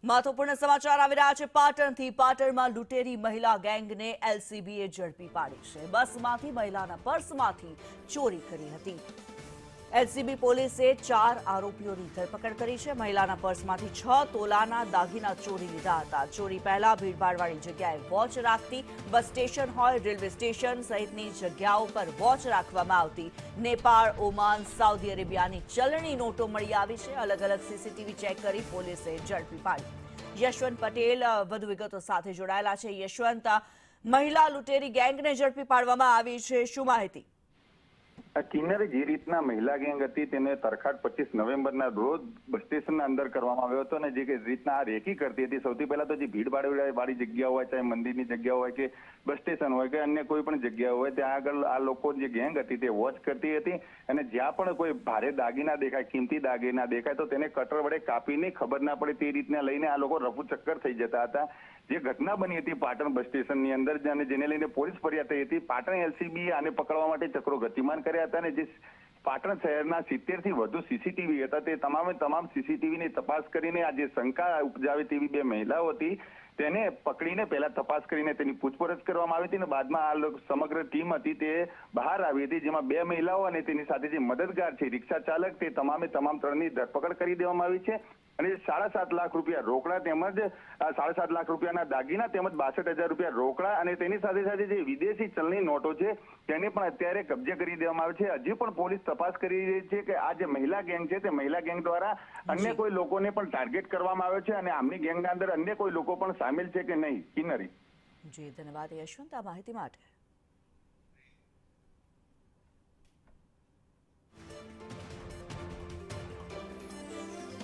મહત્વપૂર્ણ સમાચાર આવી રહ્યા છે પાટણથી। પાટણમાં લૂંટેરી મહિલા ગેંગને એલસીબીએ ઝડપી પાડી છે। બસમાંથી મહિલાના પર્સમાંથી ચોરી કરી હતી। એલસીબી પોલીસે 4 આરોપીઓની ધરપકડ કરી છે। મહિલાના પર્સમાંથી 6 તોલાના દાગીના ચોરી લીધા હતા। ચોરી પહેલા ભીડભાડવાળી જગ્યાએ વોચ રાખતી, બસ સ્ટેશન હોય, રેલવે સ્ટેશન સહિતની જગ્યાઓ પર વોચ રાખવામાં આવતી। નેપાળ, ઓમાન, સાઉદી અરેબિયાની ચલણી નોટો મળી આવી છે। અલગ અલગ સીસીટીવી ચેક કરી પોલીસે ઝડપી પાડી। યશવંત પટેલ વધુ વિગતો સાથે જોડાયેલા છે। યશવંત, મહિલા લૂંટેરી ગેંગને ઝડપી પાડવામાં આવી છે, શું માહિતી? કિન્નરી જે રીતના મહિલા ગેંગ હતી તેને તરખાટ 25 નવેમ્બરના રોજ બસ સ્ટેશનના અંદર કરવામાં આવ્યો હતો અને જે રીતના આ રેકી કરતી હતી, સૌથી પહેલા તો જે ભીડભાડ વાળી જગ્યા હોય, ચાહે મંદિરની જગ્યા હોય કે બસ સ્ટેશન હોય કે અન્ય કોઈ પણ જગ્યા હોય, ત્યાં આગળ આ લોકો જે ગેંગ હતી તે વોચ કરતી હતી અને જ્યાં પણ કોઈ ભારે દાગીના દેખાય, કિંમતી દાગીના દેખાય તો તેને કટર વડે કાપીને ખબર ના પડે તે રીતના લઈને આ લોકો રફુ ચક્કર થઈ જતા હતા। જે ઘટના બની હતી પાટણ બસ સ્ટેશનની અંદર અને જેને લઈને પોલીસ ફરિયાદ થઈ હતી। પાટણ એલસીબી આને પકડવા માટે ચક્રો ગતિમાન કર્યા હતા અને જે પાટણ શહેરના 70 થી વધુ સીસીટીવી હતા તે તમામ સીસીટીવીની તપાસ કરીને આ જે શંકા ઉપજાવે તેવી 2 મહિલાઓ હતી તેને પકડીને પહેલા તપાસ કરીને તેની પૂછપરછ કરવામાં આવી હતી અને બાદમાં આ સમગ્ર ટીમ હતી તે બહાર આવી હતી, જેમાં 2 મહિલાઓ અને તેની સાથે જે મદદગાર છે રિક્ષા ચાલક તે તમામ 3ની ધરપકડ કરી દેવામાં આવી છે અને 7.5 લાખ રૂપિયા રોકડા તેમજ 7.5 લાખ રૂપિયાના દાગીના તેમજ 62,000 રૂપિયા રોકડા અને તેની સાથે સાથે જે વિદેશી ચલણી નોટો છે તેને પણ અત્યારે કબજે કરી દેવામાં આવે છે। હજી પણ પોલીસ તપાસ કરી રહી છે કે આ જે મહિલા ગેંગ છે તે મહિલા ગેંગ દ્વારા અન્ય કોઈ લોકોને પણ ટાર્ગેટ કરવામાં આવ્યો છે અને આમની ગેંગના અંદર અન્ય કોઈ લોકો પણ સામેલ છે કે નહીં। કિન્નરી જી, ધન્યવાદ યશવંત આ માહિતી માટે।